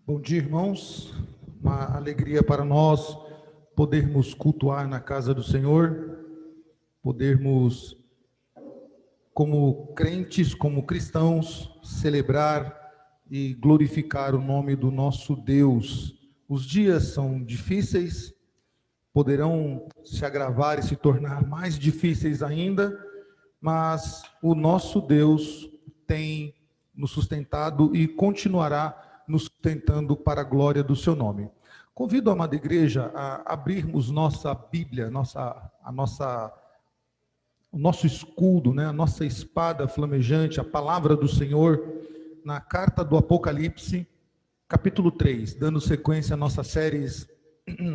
Bom dia, irmãos. Uma alegria para nós podermos cultuar na casa do Senhor, podermos, como crentes, como cristãos, celebrar e glorificar o nome do nosso Deus. Os dias são difíceis, poderão se agravar e se tornar mais difíceis ainda, mas o nosso Deus tem nos sustentado e continuará nos sustentando para a glória do seu nome. Convido a amada igreja a abrirmos nossa Bíblia, o nosso escudo, a nossa espada flamejante, a palavra do Senhor, na carta do Apocalipse, capítulo 3, dando sequência à nossa série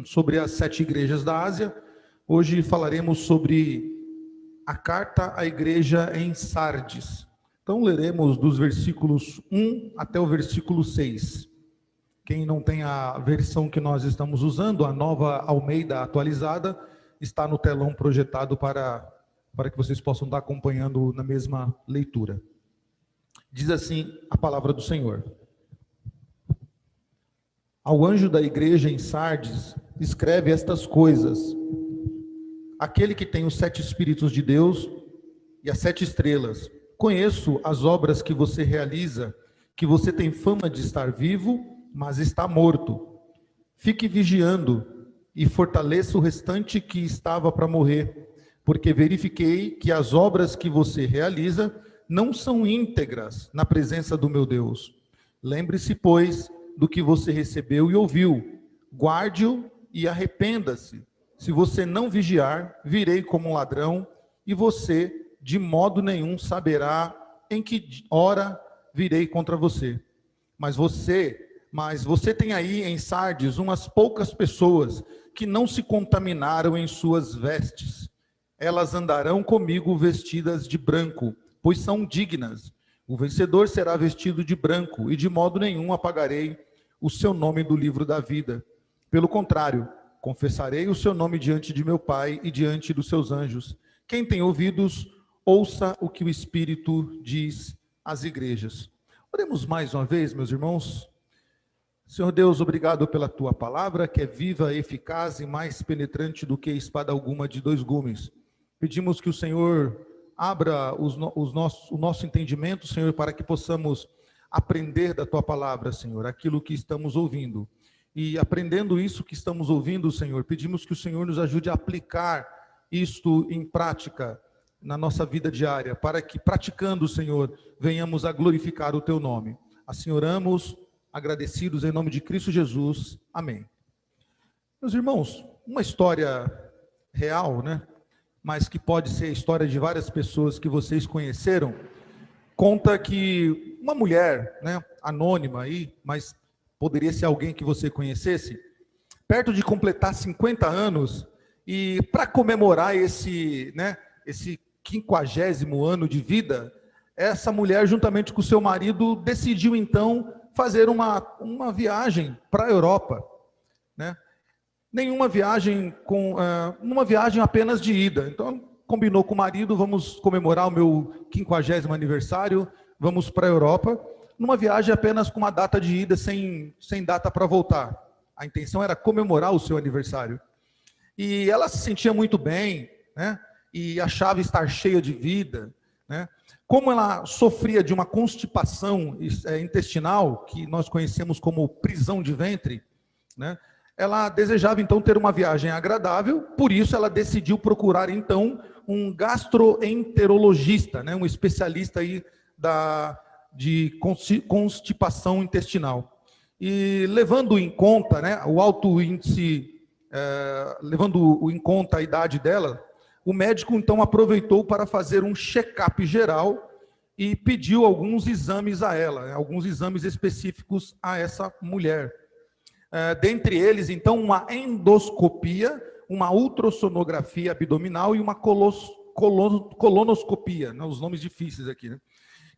sobre as 7 igrejas da Ásia. Hoje falaremos sobre a carta à igreja em Sardes. Então leremos dos versículos 1 até o versículo 6. Quem não tem a versão que nós estamos usando, a Nova Almeida atualizada, está no telão projetado para que vocês possam estar acompanhando na mesma leitura. Diz assim a palavra do Senhor. Ao anjo da igreja em Sardes, escreve estas coisas. Aquele que tem os 7 Espíritos de Deus e as 7 estrelas. Conheço as obras que você realiza, que você tem fama de estar vivo, mas está morto. Fique vigiando e fortaleça o restante que estava para morrer, porque verifiquei que as obras que você realiza não são íntegras na presença do meu Deus. Lembre-se, pois, do que você recebeu e ouviu. Guarde-o e arrependa-se. Se você não vigiar, virei como um ladrão, e você de modo nenhum saberá em que hora virei contra você. Mas você tem aí em Sardes umas poucas pessoas que não se contaminaram em suas vestes. Elas andarão comigo vestidas de branco, pois são dignas. O vencedor será vestido de branco, e de modo nenhum apagarei o seu nome do livro da vida. Pelo contrário, confessarei o seu nome diante de meu Pai e diante dos seus anjos. Quem tem ouvidos, ouça o que o Espírito diz às igrejas. Oremos mais uma vez, meus irmãos. Senhor Deus, obrigado pela tua palavra, que é viva, eficaz e mais penetrante do que espada alguma de 2 gumes. Pedimos que o Senhor abra o nosso entendimento, Senhor, para que possamos aprender da tua palavra, Senhor, aquilo que estamos ouvindo. E aprendendo isso que estamos ouvindo, Senhor, pedimos que o Senhor nos ajude a aplicar isto em prática na nossa vida diária, para que, praticando, Senhor, venhamos a glorificar o teu nome. Assim oramos, agradecidos em nome de Cristo Jesus. Amém. Meus irmãos, uma história real, mas que pode ser a história de várias pessoas que vocês conheceram, conta que uma mulher, anônima aí, mas poderia ser alguém que você conhecesse, perto de completar 50 anos, e para comemorar esse 50º ano de vida, essa mulher, juntamente com seu marido, decidiu então fazer uma viagem para a Europa, nenhuma viagem uma viagem apenas de ida. Então combinou com o marido: vamos comemorar o meu 50º aniversário, vamos para a Europa, numa viagem apenas com uma data de ida, sem data para voltar. A intenção era comemorar o seu aniversário. E ela se sentia muito bem, e achava estar cheia de vida, Como ela sofria de uma constipação intestinal, que nós conhecemos como prisão de ventre, ela desejava então ter uma viagem agradável. Por isso ela decidiu procurar então um gastroenterologista, um especialista aí de constipação intestinal. E levando em conta o alto índice, levando em conta a idade dela, o médico então aproveitou para fazer um check-up geral e pediu alguns exames a ela, alguns exames específicos a essa mulher. Dentre eles, então, uma endoscopia, uma ultrassonografia abdominal e uma colonoscopia, os nomes difíceis aqui.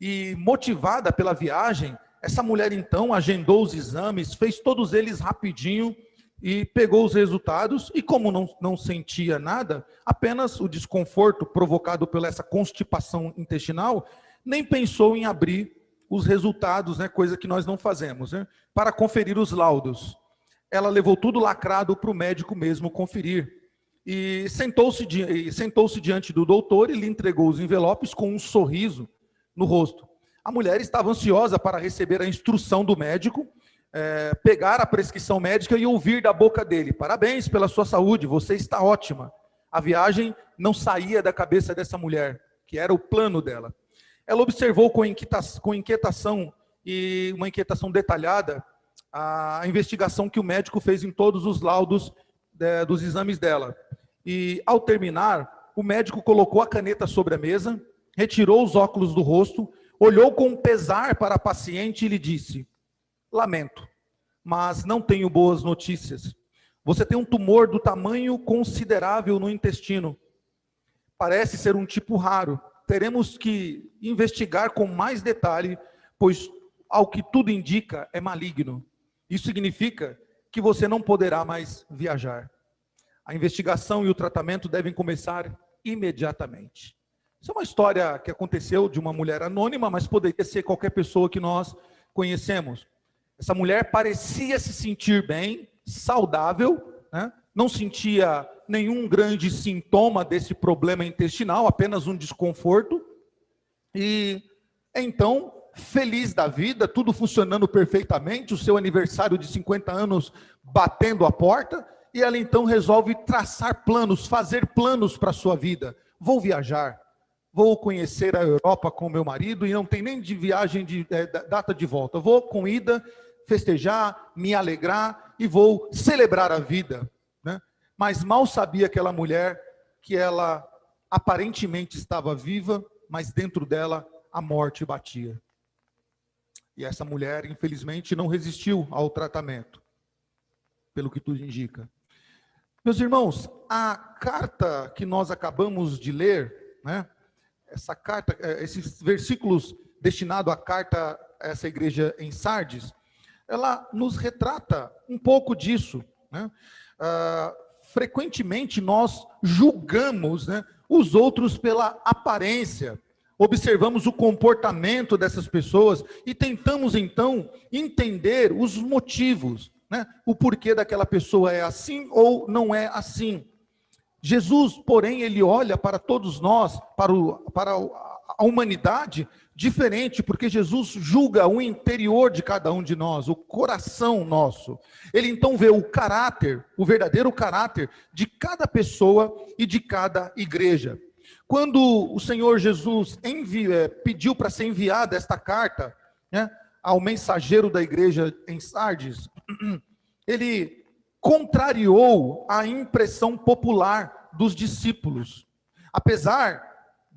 E motivada pela viagem, essa mulher então agendou os exames, fez todos eles rapidinho, e pegou os resultados, e como não sentia nada, apenas o desconforto provocado pela essa constipação intestinal, nem pensou em abrir os resultados, né, coisa que nós não fazemos, né, para conferir os laudos. Ela levou tudo lacrado para o médico mesmo conferir. E sentou-se diante do doutor e lhe entregou os envelopes com um sorriso no rosto. A mulher estava ansiosa para receber a instrução do médico, pegar a prescrição médica e ouvir da boca dele: parabéns pela sua saúde, você está ótima. A viagem não saía da cabeça dessa mulher, que era o plano dela. Ela observou com inquietação e uma inquietação detalhada a investigação que o médico fez em todos os laudos dos exames dela. E ao terminar, o médico colocou a caneta sobre a mesa, retirou os óculos do rosto, olhou com pesar para a paciente e lhe disse: lamento, mas não tenho boas notícias. Você tem um tumor do tamanho considerável no intestino. Parece ser um tipo raro. Teremos que investigar com mais detalhe, pois, ao que tudo indica, é maligno. Isso significa que você não poderá mais viajar. A investigação e o tratamento devem começar imediatamente. Isso é uma história que aconteceu de uma mulher anônima, mas poderia ser qualquer pessoa que nós conhecemos. Essa mulher parecia se sentir bem, saudável, né? Não sentia nenhum grande sintoma desse problema intestinal, apenas um desconforto. E então, feliz da vida, tudo funcionando perfeitamente, o seu aniversário de 50 anos batendo a porta, e ela então resolve traçar planos, fazer planos para a sua vida. Vou viajar, vou conhecer a Europa com meu marido, e não tem nem de viagem de data de volta. Vou com ida, festejar, me alegrar, e vou celebrar a vida, né? Mas mal sabia aquela mulher que ela aparentemente estava viva, mas dentro dela a morte batia. E essa mulher, infelizmente, não resistiu ao tratamento, pelo que tudo indica. Meus irmãos, a carta que nós acabamos de ler, né, essa carta, esses versículos destinados à carta a essa igreja em Sardes, ela nos retrata um pouco disso, né? Frequentemente nós julgamos, né, os outros pela aparência, observamos o comportamento dessas pessoas e tentamos então entender os motivos, né, o porquê daquela pessoa é assim ou não é assim. Jesus, porém, ele olha para todos nós, para a humanidade, diferente, porque Jesus julga o interior de cada um de nós, o coração nosso. Ele então vê o caráter, o verdadeiro caráter de cada pessoa e de cada igreja. Quando o Senhor Jesus pediu para ser enviada esta carta, né, ao mensageiro da igreja em Sardes, ele contrariou a impressão popular dos discípulos. Apesar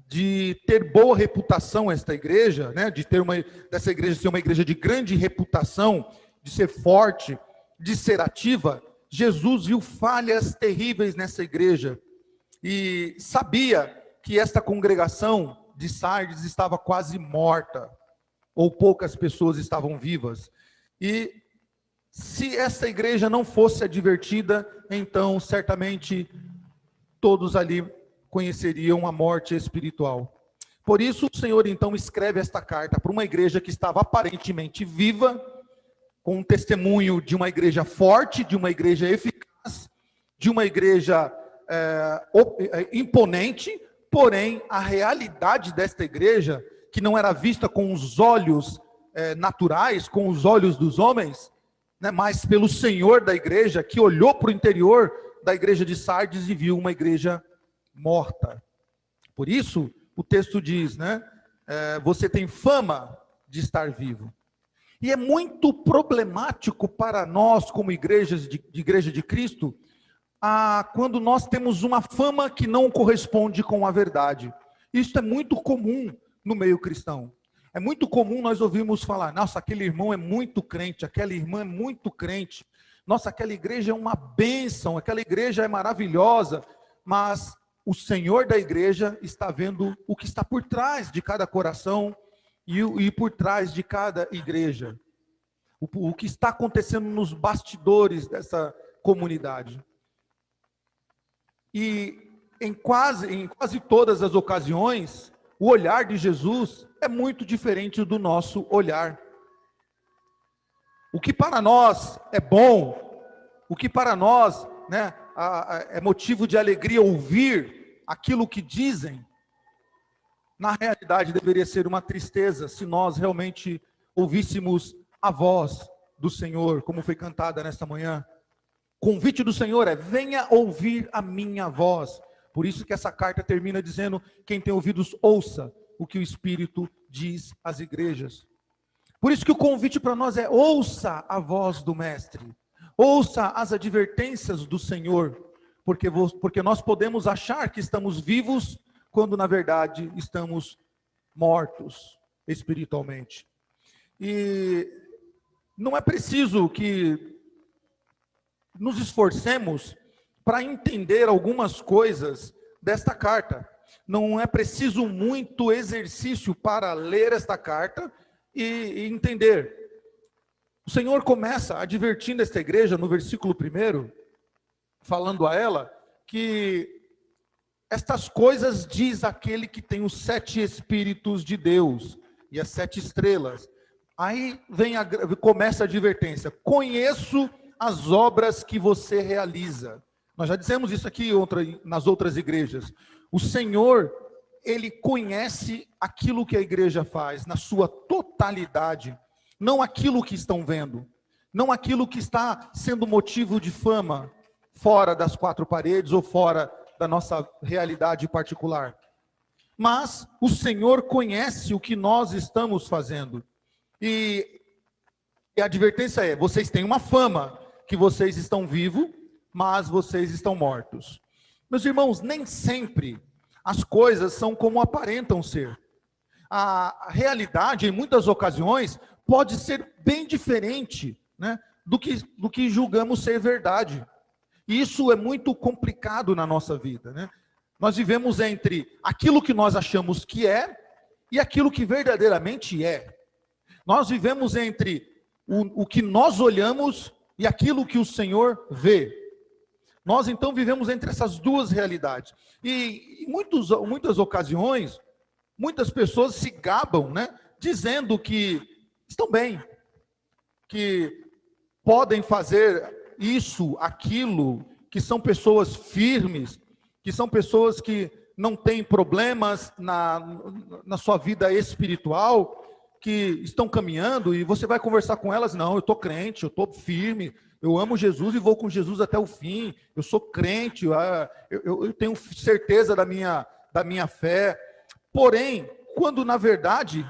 de ter boa reputação esta igreja, né, dessa igreja ser uma igreja de grande reputação, de ser forte, de ser ativa, Jesus viu falhas terríveis nessa igreja e sabia que esta congregação de Sardes estava quase morta, ou poucas pessoas estavam vivas. E se essa igreja não fosse advertida, então certamente todos ali conheceriam a morte espiritual. Por isso o Senhor então escreve esta carta para uma igreja que estava aparentemente viva, com um testemunho de uma igreja forte, de uma igreja eficaz, de uma igreja imponente, porém a realidade desta igreja, que não era vista com os olhos naturais, com os olhos dos homens, né, mas pelo Senhor da igreja, que olhou para o interior da igreja de Sardes e viu uma igreja morta. Por isso, o texto diz, né, você tem fama de estar vivo. E é muito problemático para nós, como igreja de Cristo, quando nós temos uma fama que não corresponde com a verdade. Isso é muito comum no meio cristão. É muito comum nós ouvirmos falar: nossa, aquele irmão é muito crente, aquela irmã é muito crente, nossa, aquela igreja é uma bênção, aquela igreja é maravilhosa, mas o Senhor da igreja está vendo o que está por trás de cada coração e por trás de cada igreja. O que está acontecendo nos bastidores dessa comunidade. E em quase todas as ocasiões, o olhar de Jesus é muito diferente do nosso olhar. O que para nós é bom, o que para nós, né, é motivo de alegria ouvir aquilo que dizem, na realidade deveria ser uma tristeza se nós realmente ouvíssemos a voz do Senhor, como foi cantada nesta manhã. O convite do Senhor é: venha ouvir a minha voz. Por isso que essa carta termina dizendo: quem tem ouvidos, ouça o que o Espírito diz às igrejas. Por isso que o convite para nós é: ouça a voz do Mestre, ouça as advertências do Senhor, porque nós podemos achar que estamos vivos, quando na verdade estamos mortos espiritualmente. E não é preciso que nos esforcemos para entender algumas coisas desta carta. Não é preciso muito exercício para ler esta carta e entender. O Senhor começa advertindo esta igreja no versículo 1, falando a ela que estas coisas diz aquele que tem os 7 Espíritos de Deus e as 7 estrelas. Aí começa a advertência: conheço as obras que você realiza. Nós já dissemos isso aqui nas outras igrejas. O Senhor, Ele conhece aquilo que a igreja faz, na sua totalidade. Não aquilo que estão vendo. Não aquilo que está sendo motivo de fama, fora das 4 paredes ou fora da nossa realidade particular. Mas o Senhor conhece o que nós estamos fazendo. E a advertência é: vocês têm uma fama, que vocês estão vivos, mas vocês estão mortos. Meus irmãos, nem sempre as coisas são como aparentam ser. A realidade, em muitas ocasiões, pode ser bem diferente, né, do que julgamos ser verdade. E isso é muito complicado na nossa vida, né? Nós vivemos entre aquilo que nós achamos que é e aquilo que verdadeiramente é. Nós vivemos entre o que nós olhamos e aquilo que o Senhor vê. Nós então vivemos entre essas duas realidades. E em muitas ocasiões, muitas pessoas se gabam, né, dizendo que estão bem, que podem fazer isso, aquilo, que são pessoas firmes, que são pessoas que não têm problemas na sua vida espiritual, que estão caminhando, e você vai conversar com elas: não, eu estou crente, eu estou firme, eu amo Jesus e vou com Jesus até o fim, eu sou crente, eu tenho certeza da minha fé. Porém, quando na verdade,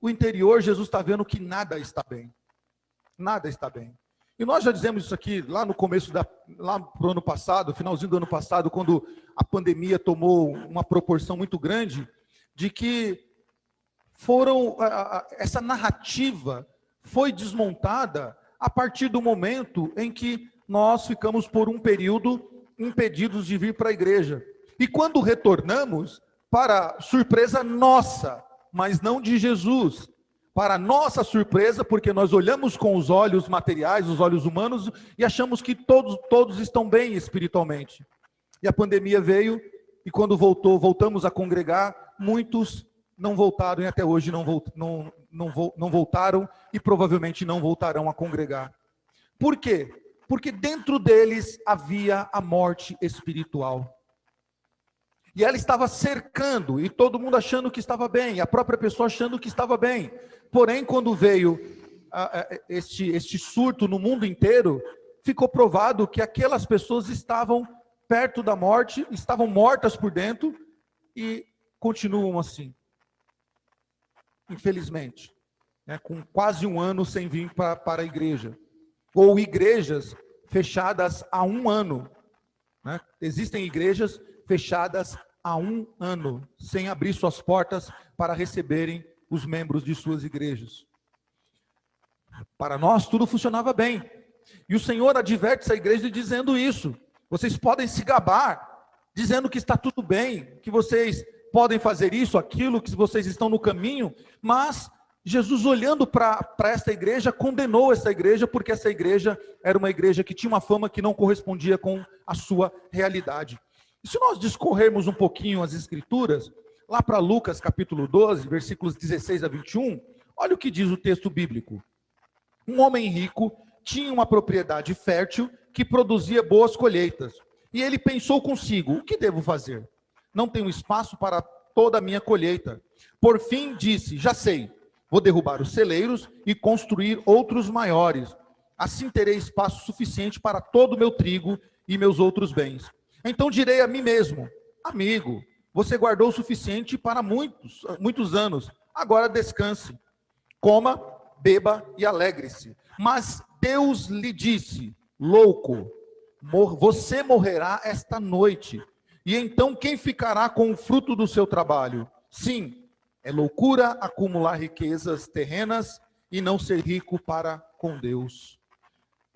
o interior, Jesus está vendo que nada está bem. Nada está bem. E nós já dizemos isso aqui lá no começo, lá pro ano passado, finalzinho do ano passado, quando a pandemia tomou uma proporção muito grande, de que essa narrativa foi desmontada a partir do momento em que nós ficamos por um período impedidos de vir para a igreja. E quando retornamos, para surpresa nossa, mas não de Jesus, para nossa surpresa, porque nós olhamos com os olhos materiais, os olhos humanos, e achamos que todos estão bem espiritualmente. E a pandemia veio, e quando voltamos a congregar, muitos não voltaram, e até hoje não voltaram, e provavelmente não voltarão a congregar. Por quê? Porque dentro deles havia a morte espiritual. E ela estava cercando, e todo mundo achando que estava bem, a própria pessoa achando que estava bem. Porém, quando veio este surto no mundo inteiro, ficou provado que aquelas pessoas estavam perto da morte, estavam mortas por dentro, e continuam assim. Infelizmente, né, com quase um ano sem vir para a igreja. Ou igrejas fechadas há 1 ano. Né? Existem igrejas fechadas há 1 ano, sem abrir suas portas para receberem os membros de suas igrejas. Para nós tudo funcionava bem. E o Senhor adverte essa igreja dizendo isso. Vocês podem se gabar, dizendo que está tudo bem, que vocês podem fazer isso, aquilo, que vocês estão no caminho, mas Jesus, olhando para esta igreja, condenou essa igreja, porque essa igreja era uma igreja que tinha uma fama que não correspondia com a sua realidade. E se nós discorrermos um pouquinho as Escrituras, lá para Lucas capítulo 12, versículos 16 a 21, olha o que diz o texto bíblico. Um homem rico tinha uma propriedade fértil que produzia boas colheitas. E ele pensou consigo: o que devo fazer? Não tenho espaço para toda a minha colheita. Por fim disse: já sei, vou derrubar os celeiros e construir outros maiores. Assim terei espaço suficiente para todo o meu trigo e meus outros bens. Então direi a mim mesmo: amigo, você guardou o suficiente para muitos anos. Agora descanse, coma, beba e alegre-se. Mas Deus lhe disse: louco, você morrerá esta noite. E então quem ficará com o fruto do seu trabalho? Sim, é loucura acumular riquezas terrenas e não ser rico para com Deus.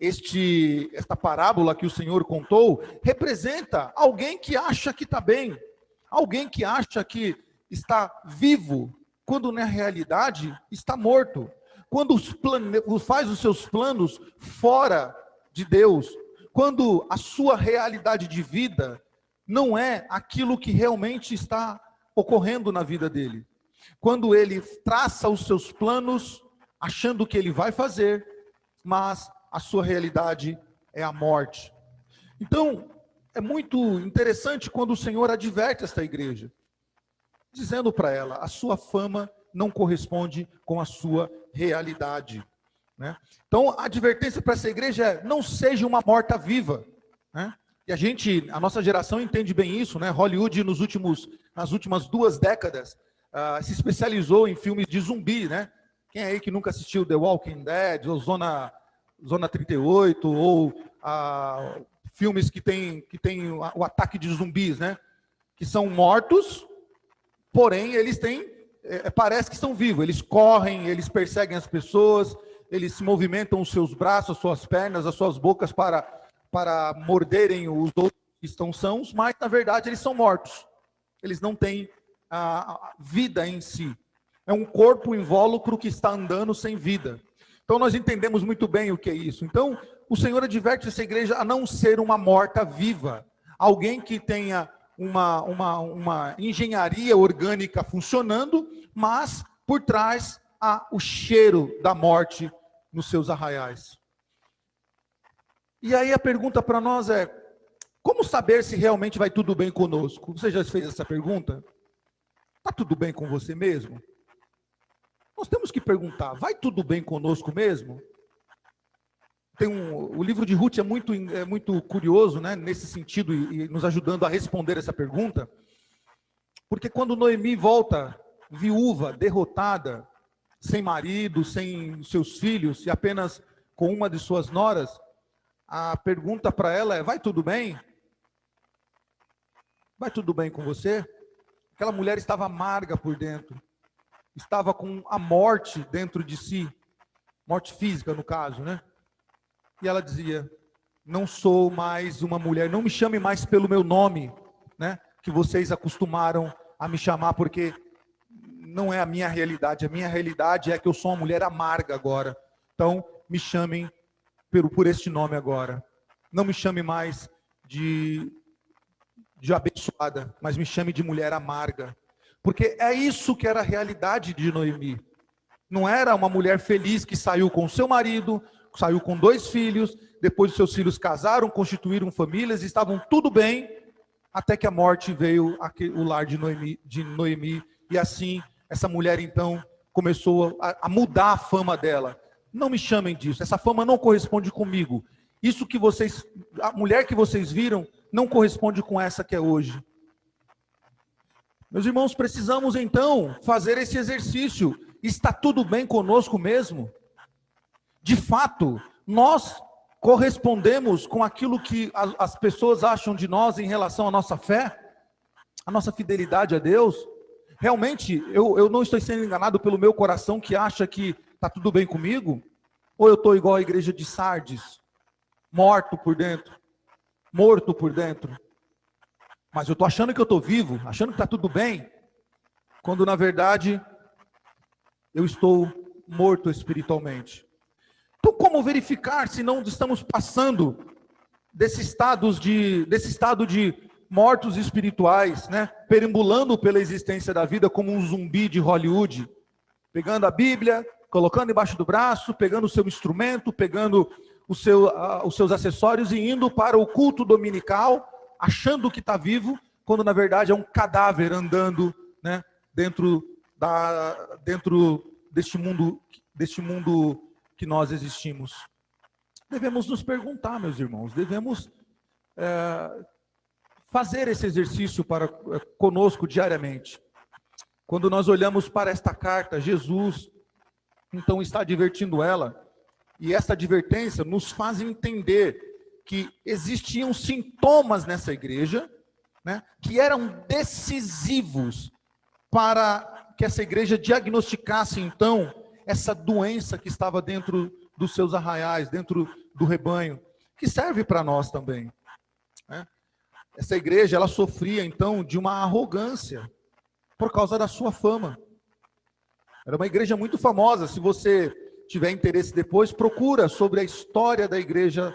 Esta parábola que o Senhor contou representa alguém que acha que está bem, alguém que acha que está vivo, quando na realidade está morto. Quando faz os seus planos fora de Deus, quando a sua realidade de vida não é aquilo que realmente está ocorrendo na vida dele. Quando ele traça os seus planos achando que ele vai fazer, mas a sua realidade é a morte. Então, é muito interessante quando o Senhor adverte esta igreja, dizendo para ela: a sua fama não corresponde com a sua realidade, né? Então, a advertência para essa igreja é: não seja uma morta-viva, né? E a nossa geração entende bem isso, né? Hollywood, nas últimas 2 décadas, se especializou em filmes de zumbi, né? Quem é aí que nunca assistiu The Walking Dead, ou Zona 38, ou filmes que tem o ataque de zumbis, né? Que são mortos, porém eles têm, parece que estão vivos. Eles correm, eles perseguem as pessoas, eles se movimentam os seus braços, as suas pernas, as suas bocas para morderem os outros que estão sãos, mas na verdade eles são mortos. Eles não têm a vida em si. É um corpo invólucro que está andando sem vida. Então nós entendemos muito bem o que é isso. Então o Senhor adverte essa igreja a não ser uma morta-viva, alguém que tenha uma engenharia orgânica funcionando, mas por trás há o cheiro da morte nos seus arraiais. E aí a pergunta para nós é: como saber se realmente vai tudo bem conosco? Você já fez essa pergunta? Está tudo bem com você mesmo? Nós temos que perguntar: vai tudo bem conosco mesmo? O livro de Ruth é muito curioso, né, nesse sentido, e nos ajudando a responder essa pergunta, porque quando Noemi volta viúva, derrotada, sem marido, sem seus filhos, e apenas com uma de suas noras, a pergunta para ela é: vai tudo bem? Vai tudo bem com você? Aquela mulher estava amarga por dentro, estava com a morte dentro de si, morte física no caso, né? E ela dizia: não sou mais uma mulher, não me chame mais pelo meu nome, né? Que vocês acostumaram a me chamar, porque não é a minha realidade é que eu sou uma mulher amarga agora. Então, me chamem por este nome agora. Não me chame mais de abençoada, mas me chame de mulher amarga. Porque é isso que era a realidade de Noemi. Não era uma mulher feliz que saiu com seu marido, saiu com 2 filhos, depois os seus filhos casaram, constituíram famílias, estavam tudo bem, até que a morte veio ao lar de Noemi, e assim, essa mulher então começou a mudar a fama dela. Não me chamem disso, essa fama não corresponde comigo. Isso que a mulher que vocês viram, não corresponde com essa que é hoje. Meus irmãos, precisamos então fazer esse exercício. Está tudo bem conosco mesmo? De fato, nós correspondemos com aquilo que as pessoas acham de nós em relação à nossa fé, à nossa fidelidade a Deus? Realmente, eu não estou sendo enganado pelo meu coração que acha que está tudo bem comigo? Ou eu estou igual a igreja de Sardes, morto por dentro? Mas eu estou achando que eu estou vivo, achando que está tudo bem, quando na verdade eu estou morto espiritualmente. Então, como verificar se não estamos passando desse estado de mortos espirituais, né, perambulando pela existência da vida como um zumbi de Hollywood, pegando a Bíblia, colocando embaixo do braço, pegando o seu instrumento, pegando os seus acessórios e indo para o culto dominical, achando que está vivo, quando na verdade é um cadáver andando, né, dentro deste mundo que nós existimos. Devemos nos perguntar, meus irmãos, devemos fazer esse exercício conosco diariamente. Quando nós olhamos para esta carta, Jesus então está advertindo ela, e essa advertência nos faz entender que existiam sintomas nessa igreja, né, que eram decisivos para que essa igreja diagnosticasse então essa doença que estava dentro dos seus arraiais, dentro do rebanho, que serve para nós também, né? Essa igreja, ela sofria então de uma arrogância por causa da sua fama. Era uma igreja muito famosa. Se você tiver interesse depois, procura sobre a história da igreja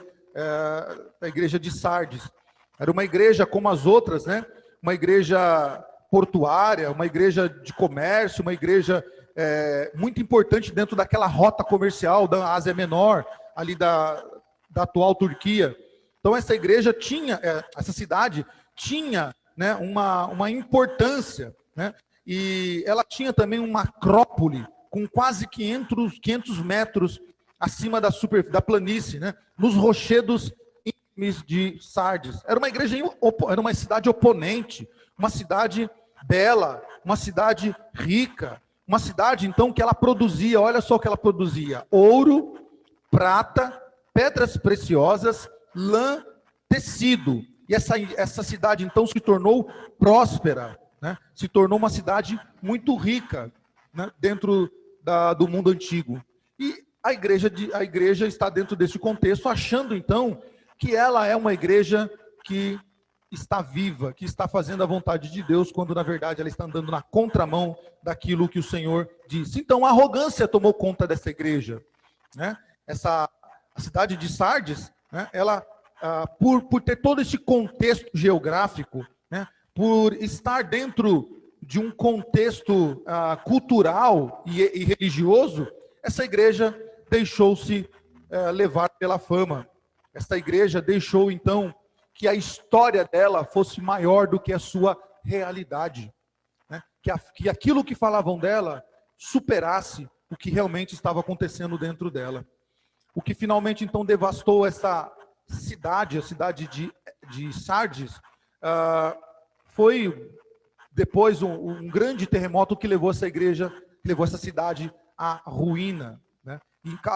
de Sardes. Era uma igreja como as outras, né? Uma igreja portuária, uma igreja de comércio, uma igreja muito importante dentro daquela rota comercial da Ásia Menor, ali da atual Turquia. Então essa igreja tinha, essa cidade tinha, né, uma importância, né? E ela tinha também uma acrópole com quase 500 metros acima da planície, né? Nos rochedos íntimes de Sardes. Era uma igreja, era uma cidade oponente, uma cidade bela, uma cidade rica, uma cidade então que ela produzia, olha só o que ela produzia: ouro, prata, pedras preciosas, lã, tecido. E essa cidade então se tornou próspera, né? Se tornou uma cidade muito rica, né, dentro do mundo antigo. E a igreja está dentro desse contexto, achando então que ela é uma igreja que está viva, que está fazendo a vontade de Deus, quando na verdade ela está andando na contramão daquilo que o Senhor disse. Então a arrogância tomou conta dessa igreja, né? A cidade de Sardes, né, ela por ter todo esse contexto geográfico, né, por estar dentro de um contexto cultural e religioso, essa igreja deixou-se levar pela fama. Essa igreja deixou então que a história dela fosse maior do que a sua realidade, né? Que aquilo que falavam dela superasse o que realmente estava acontecendo dentro dela. O que finalmente então devastou essa cidade, a cidade de Sardes, foi depois um grande terremoto que levou essa igreja, que levou essa cidade à ruína, né?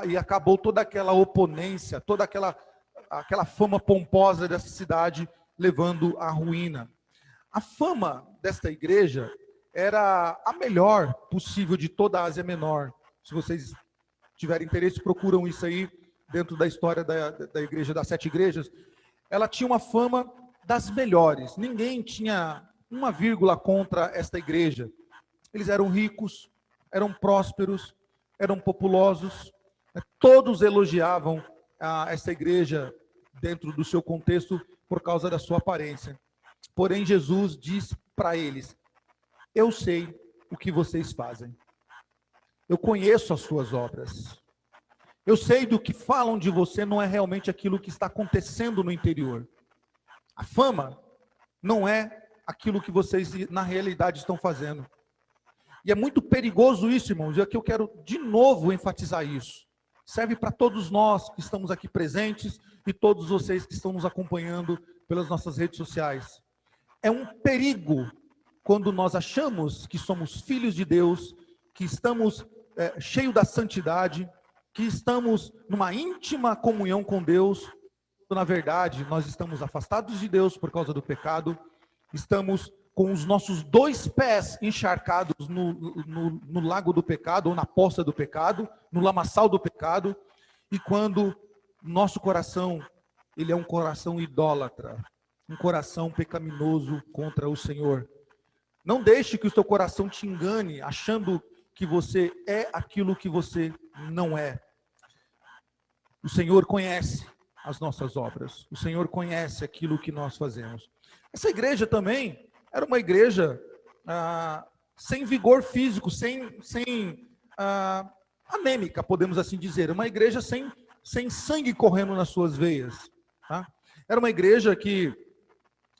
E acabou toda aquela oponência, toda aquela fama pomposa dessa cidade, levando à ruína. A fama desta igreja era a melhor possível de toda a Ásia Menor. Se vocês tiverem interesse, procuram isso aí dentro da história da igreja, das 7 igrejas. Ela tinha uma fama das melhores. Ninguém tinha uma vírgula contra esta igreja. Eles eram ricos, eram prósperos, eram populosos. Todos elogiavam esta igreja dentro do seu contexto por causa da sua aparência. Porém, Jesus diz para eles: eu sei o que vocês fazem. Eu conheço as suas obras. Eu sei do que falam de você não é realmente aquilo que está acontecendo no interior. A fama não é aquilo que vocês na realidade estão fazendo. E é muito perigoso isso, irmãos, e aqui eu quero de novo enfatizar isso. Serve para todos nós que estamos aqui presentes e todos vocês que estão nos acompanhando pelas nossas redes sociais. É um perigo quando nós achamos que somos filhos de Deus, que estamos cheios da santidade, que estamos numa íntima comunhão com Deus. Na verdade, nós estamos afastados de Deus por causa do pecado, estamos com os nossos 2 pés encharcados no lago do pecado, ou na poça do pecado, no lamaçal do pecado, e quando nosso coração, ele é um coração idólatra, um coração pecaminoso contra o Senhor. Não deixe que o seu coração te engane, achando que você é aquilo que você não é. O Senhor conhece as nossas obras, o Senhor conhece aquilo que nós fazemos. Essa igreja também era uma igreja sem vigor físico, anêmica, podemos assim dizer. Uma igreja sem sangue correndo nas suas veias. Tá? Era uma igreja que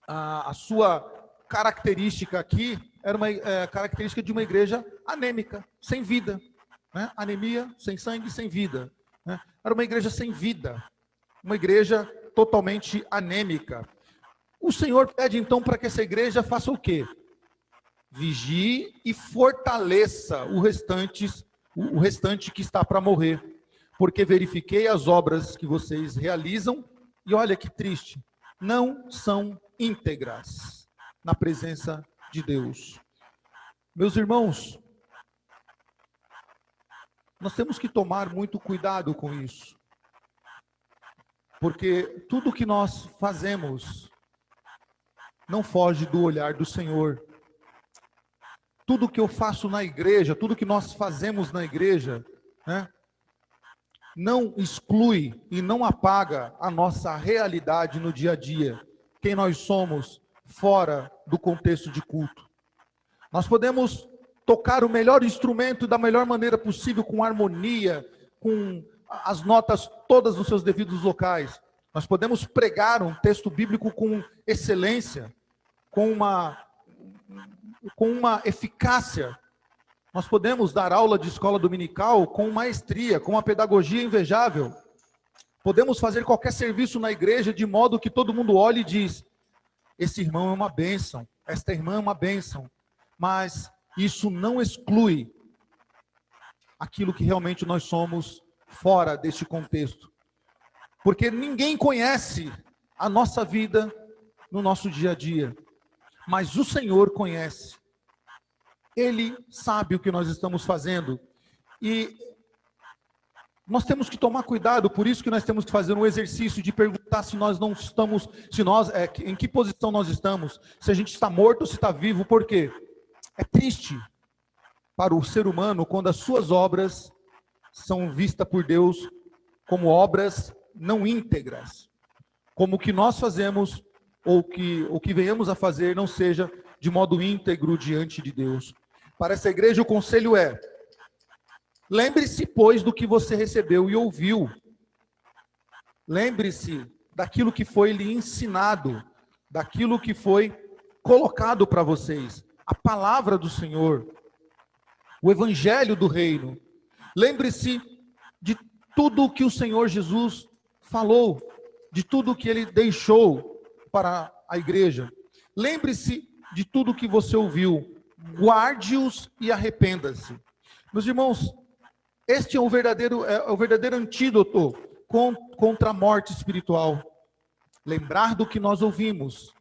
a sua característica aqui era uma característica de uma igreja anêmica, sem vida. Né? Anemia, sem sangue, sem vida. Né? Era uma igreja sem vida, uma igreja totalmente anêmica. O Senhor pede então para que essa igreja faça o quê? Vigie e fortaleça o restante que está para morrer, porque verifiquei as obras que vocês realizam e olha que triste, não são íntegras na presença de Deus. Meus irmãos, nós temos que tomar muito cuidado com isso, porque tudo que nós fazemos não foge do olhar do Senhor. Tudo que eu faço na igreja, tudo que nós fazemos na igreja, né, não exclui e não apaga a nossa realidade no dia a dia, quem nós somos fora do contexto de culto. Nós podemos tocar o melhor instrumento da melhor maneira possível, com harmonia, com as notas todas nos seus devidos locais. Nós podemos pregar um texto bíblico com excelência, com uma eficácia. Nós podemos dar aula de escola dominical com maestria, com uma pedagogia invejável. Podemos fazer qualquer serviço na igreja de modo que todo mundo olhe e diz: esse irmão é uma bênção, esta irmã é uma bênção. Mas isso não exclui aquilo que realmente nós somos fora deste contexto. Porque ninguém conhece a nossa vida no nosso dia a dia. Mas o Senhor conhece. Ele sabe o que nós estamos fazendo. E nós temos que tomar cuidado, por isso que nós temos que fazer um exercício de perguntar se nós não estamos, em que posição nós estamos, se a gente está morto ou se está vivo. Por quê? É triste para o ser humano quando as suas obras são vistas por Deus como obras não íntegras. Como o que nós fazemos ou que venhamos a fazer não seja de modo íntegro diante de Deus. Para essa igreja o conselho é: lembre-se, pois, do que você recebeu e ouviu. Lembre-se daquilo que foi lhe ensinado, daquilo que foi colocado para vocês. A palavra do Senhor, o evangelho do reino. Lembre-se de tudo o que o Senhor Jesus falou, de tudo o que ele deixou para a igreja. Lembre-se de tudo que você ouviu, guarde-os e arrependa-se. Meus irmãos, este é o verdadeiro antídoto contra a morte espiritual. Lembrar do que nós ouvimos,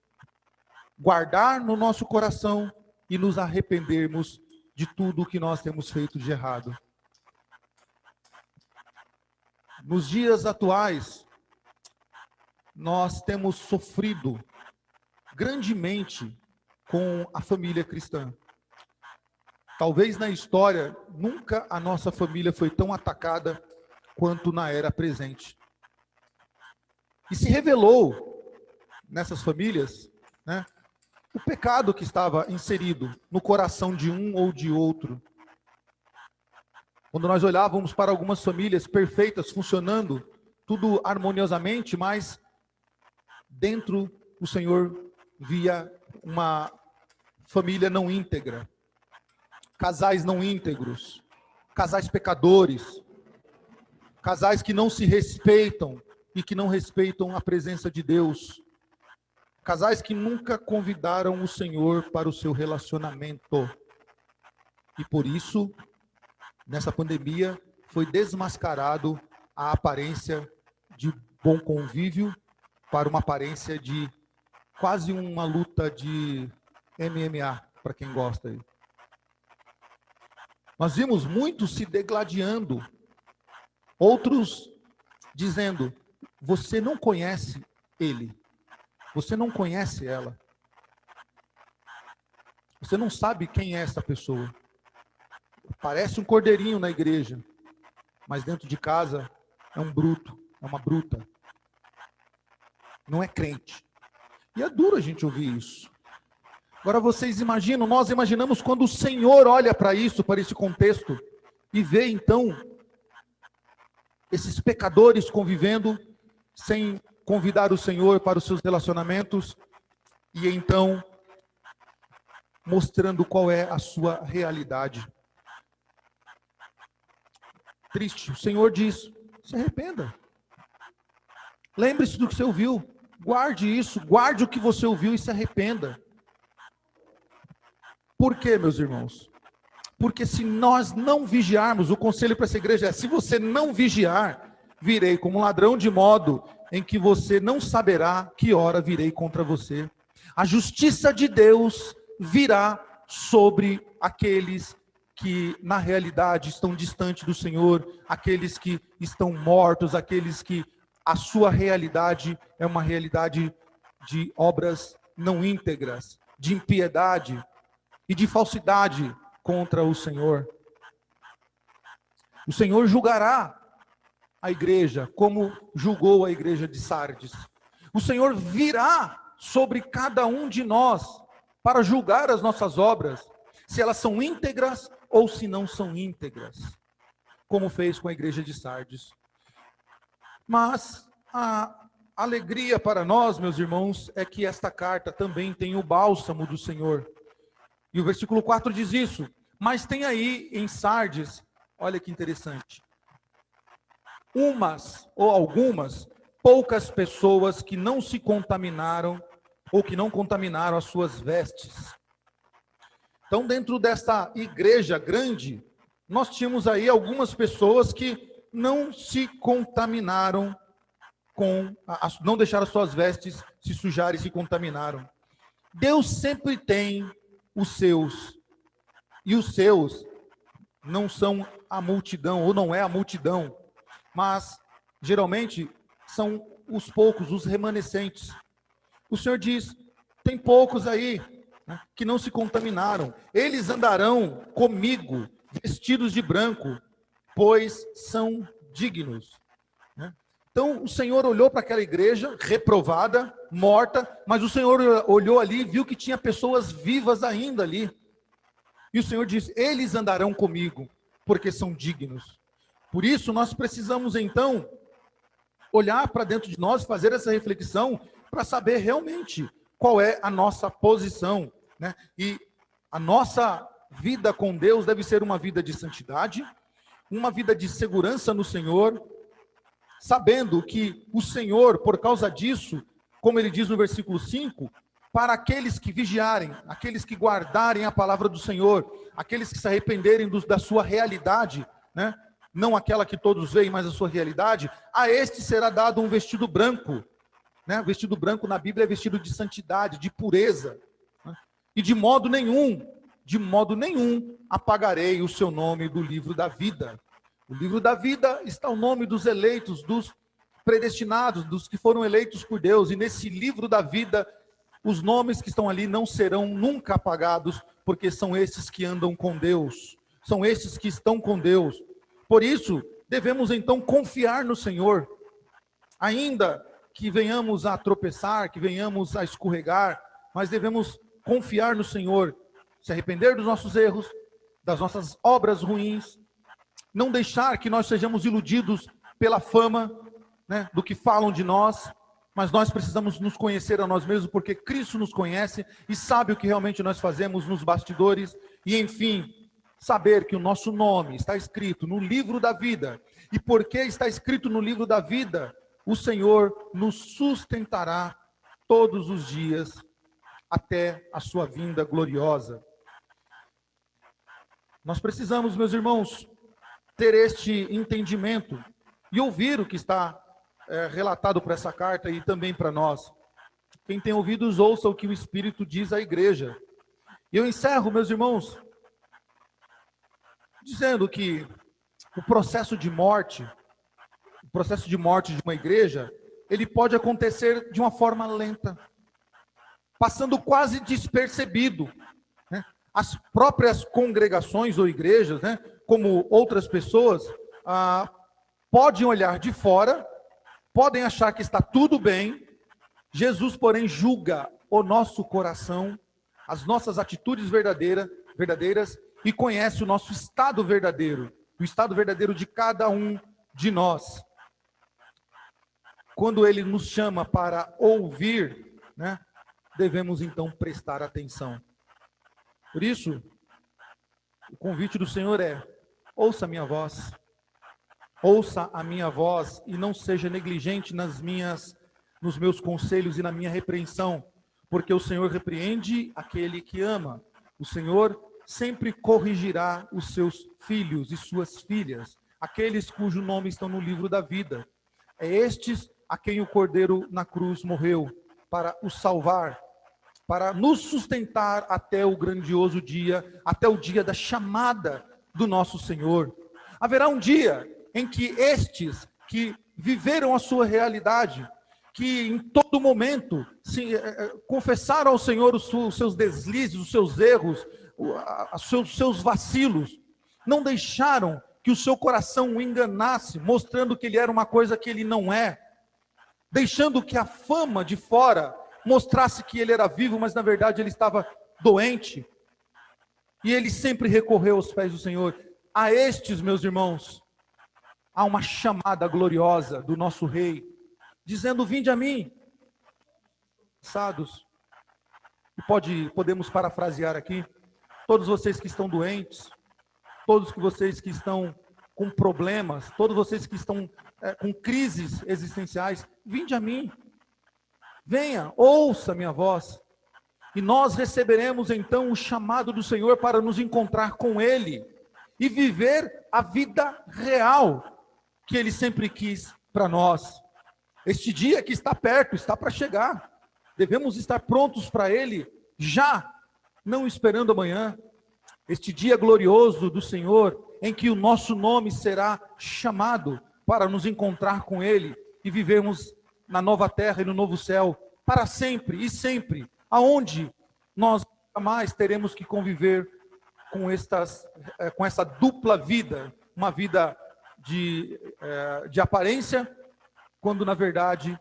guardar no nosso coração e nos arrependermos de tudo o que nós temos feito de errado. Nos dias atuais, nós temos sofrido grandemente com a família cristã. Talvez na história, nunca a nossa família foi tão atacada quanto na era presente. E se revelou nessas famílias, né, o pecado que estava inserido no coração de um ou de outro. Quando nós olhávamos para algumas famílias perfeitas, funcionando, tudo harmoniosamente, mas dentro o Senhor via uma família não íntegra, casais não íntegros, casais pecadores, casais que não se respeitam e que não respeitam a presença de Deus, casais que nunca convidaram o Senhor para o seu relacionamento. E por isso, nessa pandemia, foi desmascarado a aparência de bom convívio para uma aparência de quase uma luta de MMA, para quem gosta aí. Nós vimos muitos se degladiando, outros dizendo: você não conhece ele, você não conhece ela, você não sabe quem é essa pessoa. Parece um cordeirinho na igreja, mas dentro de casa é um bruto, é uma bruta. Não é crente. E é duro a gente ouvir isso. Agora vocês imaginam, nós imaginamos quando o Senhor olha para isso, para esse contexto, e vê então esses pecadores convivendo sem convidar o Senhor para os seus relacionamentos, e então mostrando qual é a sua realidade. Triste. O Senhor diz: se arrependa. Lembre-se do que você ouviu. Guarde isso, guarde o que você ouviu e se arrependa. Por quê, meus irmãos? Porque se nós não vigiarmos, o conselho para essa igreja é: se você não vigiar, virei como um ladrão, de modo em que você não saberá que hora virei contra você. A justiça de Deus virá sobre aqueles que na realidade estão distantes do Senhor, aqueles que estão mortos, aqueles que a sua realidade é uma realidade de obras não íntegras, de impiedade e de falsidade contra o Senhor. O Senhor julgará a igreja como julgou a igreja de Sardes. O Senhor virá sobre cada um de nós para julgar as nossas obras, se elas são íntegras ou se não são íntegras, como fez com a igreja de Sardes. Mas a alegria para nós, meus irmãos, é que esta carta também tem o bálsamo do Senhor. E o versículo 4 diz isso: mas tem aí em Sardes, olha que interessante, umas ou algumas poucas pessoas que não se contaminaram ou que não contaminaram as suas vestes. Então, dentro dessa igreja grande, nós tínhamos aí algumas pessoas que não se contaminaram não deixaram as suas vestes se sujarem e se contaminaram. Deus sempre tem os seus, e os seus não são a multidão, ou não é a multidão, mas geralmente são os poucos, os remanescentes. O Senhor diz: tem poucos aí, né, que não se contaminaram. Eles andarão comigo, vestidos de branco, pois são dignos. Né? Então o Senhor olhou para aquela igreja reprovada, morta, mas o Senhor olhou ali e viu que tinha pessoas vivas ainda ali. E o Senhor diz: eles andarão comigo, porque são dignos. Por isso nós precisamos então olhar para dentro de nós, fazer essa reflexão, para saber realmente qual é a nossa posição, né? E a nossa vida com Deus deve ser uma vida de santidade, uma vida de segurança no Senhor, sabendo que o Senhor, por causa disso, como ele diz no versículo 5, para aqueles que vigiarem, aqueles que guardarem a palavra do Senhor, aqueles que se arrependerem da sua realidade, né? Não aquela que todos veem, mas a sua realidade, a este será dado um vestido branco. Né? Vestido branco na Bíblia é vestido de santidade, de pureza. Né? E de modo nenhum apagarei o seu nome do livro da vida. O livro da vida está o nome dos eleitos, dos predestinados, dos que foram eleitos por Deus. E nesse livro da vida, os nomes que estão ali não serão nunca apagados, porque são esses que andam com Deus. São esses que estão com Deus. Por isso, devemos então confiar no Senhor, ainda que venhamos a tropeçar, que venhamos a escorregar, mas devemos confiar no Senhor, se arrepender dos nossos erros, das nossas obras ruins, não deixar que nós sejamos iludidos pela fama, né, do que falam de nós, mas nós precisamos nos conhecer a nós mesmos, porque Cristo nos conhece e sabe o que realmente nós fazemos nos bastidores, e enfim, saber que o nosso nome está escrito no livro da vida, e porque está escrito no livro da vida, o Senhor nos sustentará todos os dias até a sua vinda gloriosa. Nós precisamos, meus irmãos, ter este entendimento e ouvir o que está relatado por essa carta e também para nós. Quem tem ouvidos, ouça o que o Espírito diz à igreja. E eu encerro, meus irmãos, dizendo que o processo de morte de uma igreja, ele pode acontecer de uma forma lenta, passando quase despercebido, né? As próprias congregações ou igrejas, né, como outras pessoas, podem olhar de fora, podem achar que está tudo bem, Jesus, porém, julga o nosso coração, as nossas atitudes verdadeiras e conhece o nosso estado verdadeiro, o estado verdadeiro de cada um de nós. Quando ele nos chama para ouvir, né, devemos então prestar atenção. Por isso, o convite do Senhor é: ouça a minha voz. Ouça a minha voz e não seja negligente nos meus conselhos e na minha repreensão, porque o Senhor repreende aquele que ama. O Senhor sempre corrigirá os seus filhos e suas filhas, aqueles cujo nome estão no livro da vida. É estes a quem o Cordeiro na cruz morreu para os salvar, para nos sustentar até o grandioso dia, até o dia da chamada do nosso Senhor. Haverá um dia em que estes que viveram a sua realidade, que em todo momento confessaram ao Senhor os seus deslizes, os seus erros, os seus vacilos, não deixaram que o seu coração o enganasse, mostrando que ele era uma coisa que ele não é, deixando que a fama de fora mostrasse que ele era vivo, mas na verdade ele estava doente. E ele sempre recorreu aos pés do Senhor. A estes, meus irmãos, há uma chamada gloriosa do nosso Rei, dizendo: vinde a mim, cansados. E podemos parafrasear aqui: todos vocês que estão doentes, todos vocês que estão com problemas, todos vocês que estão com crises existenciais, vinde a mim. Venha, ouça minha voz, e nós receberemos então o chamado do Senhor para nos encontrar com Ele e viver a vida real que Ele sempre quis para nós. Este dia que está perto, está para chegar. Devemos estar prontos para Ele já, não esperando amanhã. Este dia glorioso do Senhor, em que o nosso nome será chamado para nos encontrar com Ele e vivermos na nova terra e no novo céu, para sempre e sempre, aonde nós jamais teremos que conviver com essa dupla vida, uma vida de aparência, quando na verdade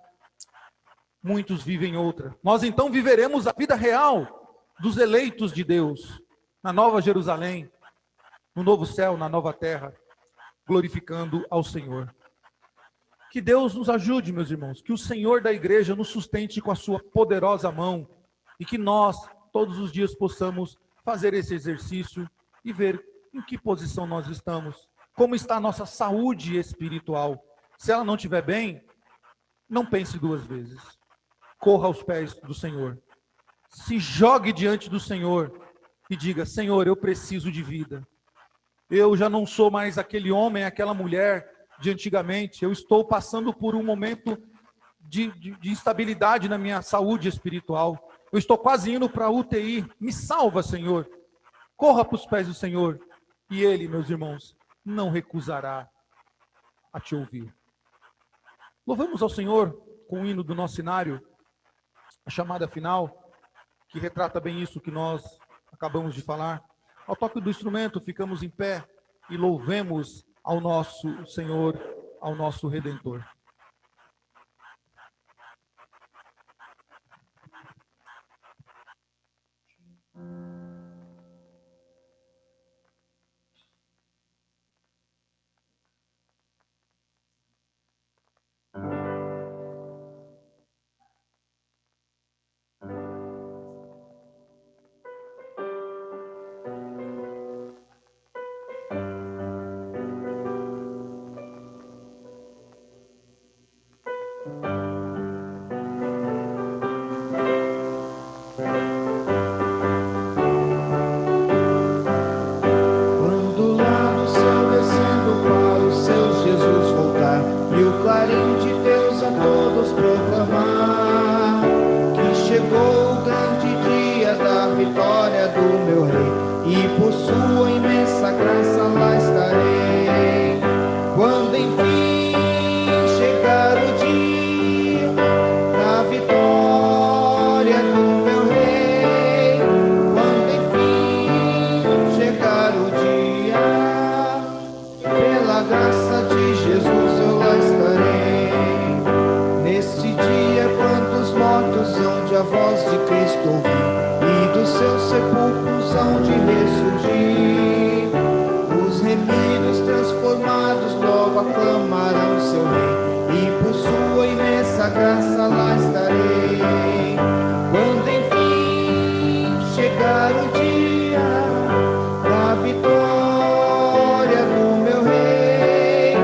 muitos vivem outra. Nós então viveremos a vida real dos eleitos de Deus, na nova Jerusalém, no novo céu, na nova terra, glorificando ao Senhor. Que Deus nos ajude, meus irmãos, que o Senhor da igreja nos sustente com a sua poderosa mão e que nós, todos os dias, possamos fazer esse exercício e ver em que posição nós estamos, como está a nossa saúde espiritual. Se ela não estiver bem, não pense duas vezes. Corra aos pés do Senhor. Se jogue diante do Senhor e diga: Senhor, eu preciso de vida. Eu já não sou mais aquele homem, aquela mulher de antigamente. Eu estou passando por um momento de instabilidade na minha saúde espiritual. Eu estou quase indo para a UTI. Me salva, Senhor. Corra para os pés do Senhor. E Ele, meus irmãos, não recusará a te ouvir. Louvamos ao Senhor com o hino do nosso cenário, a chamada final, que retrata bem isso que nós acabamos de falar. Ao toque do instrumento, ficamos em pé e louvemos ao nosso Senhor, ao nosso Redentor. aclamarão seu rei, e por sua imensa graça lá estarei. Quando enfim chegar o dia da vitória do meu rei,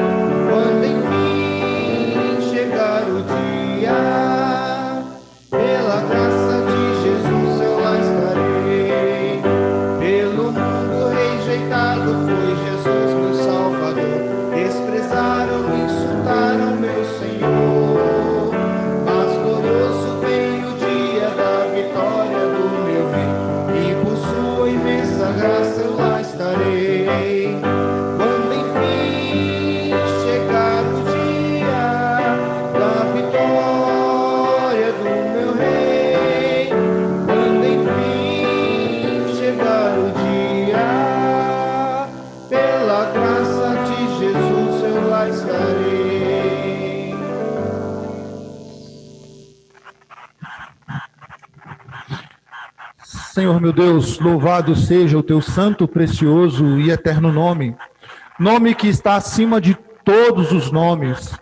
quando enfim chegar o dia, pela graça de Jesus eu lá estarei. Pelo mundo rejeitado foi Jesus meu Salvador, desprezaram, insultaram meu Senhor, mas glorioso vem o dia da vitória do meu rei, e por sua imensa graça eu lá estarei. Quando enfim chegar o dia da vitória do meu rei, quando enfim chegar o dia, pela graça de Jesus eu lá estarei. Senhor meu Deus, louvado seja o teu santo, precioso e eterno nome. Nome que está acima de todos os nomes.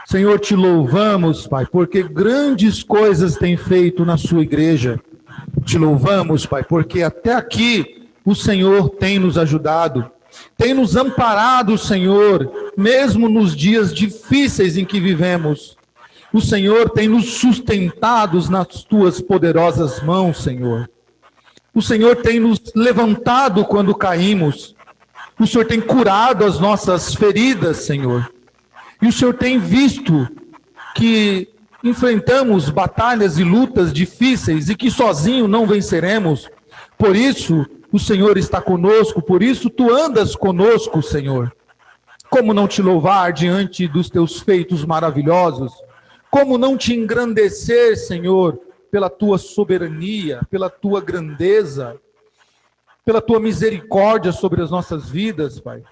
Senhor, te louvamos, Pai, porque grandes coisas tem feito na sua igreja. Te louvamos, Pai, porque até aqui o Senhor tem nos ajudado, tem nos amparado, Senhor, mesmo nos dias difíceis em que vivemos. O Senhor tem nos sustentado nas tuas poderosas mãos, Senhor. O Senhor tem nos levantado quando caímos. O Senhor tem curado as nossas feridas, Senhor. E o Senhor tem visto que enfrentamos batalhas e lutas difíceis e que sozinho não venceremos. Por isso, o Senhor está conosco, por isso tu andas conosco, Senhor. Como não te louvar diante dos teus feitos maravilhosos? Como não te engrandecer, Senhor, pela tua soberania, pela tua grandeza, pela tua misericórdia sobre as nossas vidas, Pai.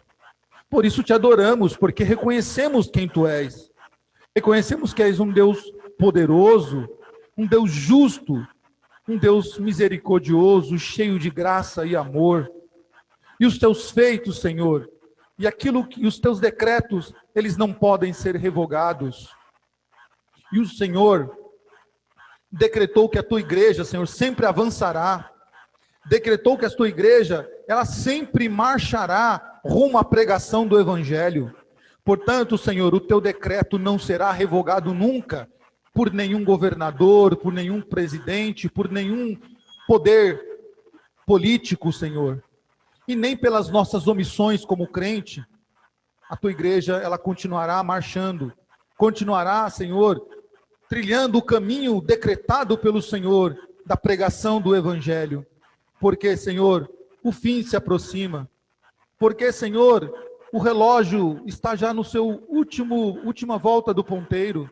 Por isso te adoramos, porque reconhecemos quem tu és. Reconhecemos que és um Deus poderoso, um Deus justo, um Deus misericordioso, cheio de graça e amor. E os teus feitos, Senhor, e aquilo que os teus decretos, eles não podem ser revogados. E o Senhor decretou que a tua igreja, Senhor, sempre avançará. Decretou que a tua igreja, ela sempre marchará rumo à pregação do evangelho. Portanto, Senhor, o teu decreto não será revogado nunca por nenhum governador, por nenhum presidente, por nenhum poder político, Senhor. E nem pelas nossas omissões como crente. A tua igreja, ela continuará marchando, continuará, Senhor, trilhando o caminho decretado pelo Senhor da pregação do evangelho. Porque, Senhor, o fim se aproxima. Porque, Senhor, o relógio está já no seu última volta do ponteiro.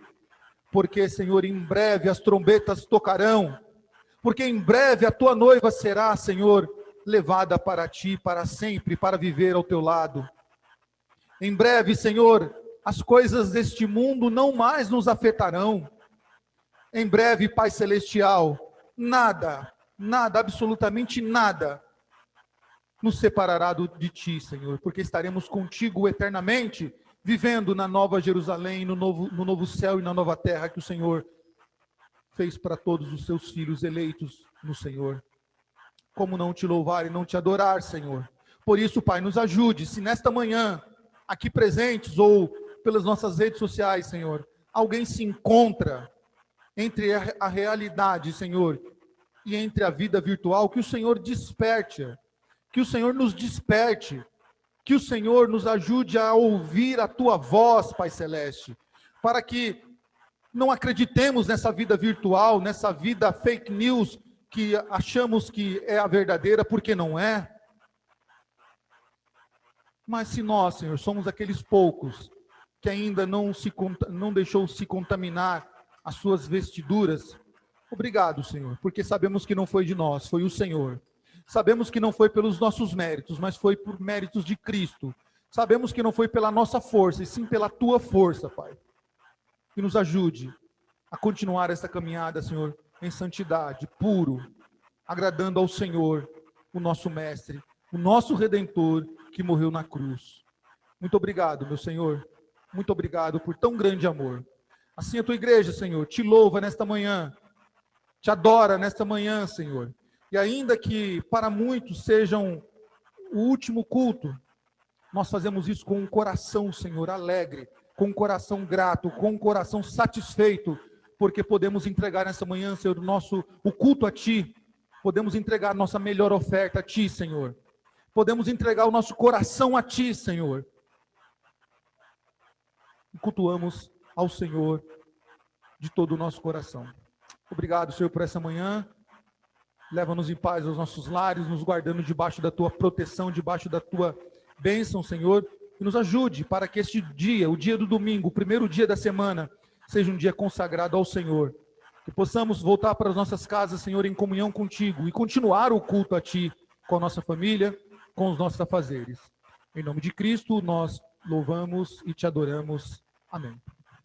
Porque, Senhor, em breve as trombetas tocarão. Porque em breve a tua noiva será, Senhor, levada para ti, para sempre, para viver ao teu lado. Em breve, Senhor, as coisas deste mundo não mais nos afetarão. Em breve, Pai Celestial, nada, absolutamente nada, nos separará de ti, Senhor, porque estaremos contigo eternamente, vivendo na nova Jerusalém, no novo céu e na nova terra que o Senhor fez para todos os seus filhos eleitos no Senhor. Como não te louvar e não te adorar, Senhor? Por isso, Pai, nos ajude, se nesta manhã, aqui presentes ou pelas nossas redes sociais, Senhor, alguém se encontra entre a realidade, Senhor, e entre a vida virtual, que o Senhor desperte, que o Senhor nos desperte, que o Senhor nos ajude a ouvir a tua voz, Pai Celeste, para que não acreditemos nessa vida virtual, nessa vida fake news, que achamos que é a verdadeira, porque não é. Mas se nós, Senhor, somos aqueles poucos que ainda não deixou se contaminar as suas vestiduras, obrigado, Senhor, porque sabemos que não foi de nós, foi o Senhor. Sabemos que não foi pelos nossos méritos, mas foi por méritos de Cristo. Sabemos que não foi pela nossa força, e sim pela tua força, Pai. Que nos ajude a continuar essa caminhada, Senhor, em santidade, puro, agradando ao Senhor, o nosso Mestre, o nosso Redentor, que morreu na cruz. Muito obrigado, meu Senhor. Muito obrigado por tão grande amor. Assim a tua igreja, Senhor, te louva nesta manhã, te adora nesta manhã, Senhor. E ainda que para muitos sejam o último culto, nós fazemos isso com um coração, Senhor, alegre, com um coração grato, com um coração satisfeito, porque podemos entregar nessa manhã, Senhor, o culto a Ti, podemos entregar nossa melhor oferta a Ti, Senhor. Podemos entregar o nosso coração a Ti, Senhor. E cultuamos ao Senhor de todo o nosso coração. Obrigado, Senhor, por essa manhã. Leva-nos em paz aos nossos lares, nos guardando debaixo da Tua proteção, debaixo da Tua bênção, Senhor. E nos ajude para que este dia, o dia do domingo, o primeiro dia da semana, seja um dia consagrado ao Senhor. Que possamos voltar para as nossas casas, Senhor, em comunhão contigo e continuar o culto a Ti, com a nossa família, com os nossos afazeres. Em nome de Cristo, nós louvamos e Te adoramos. Amém.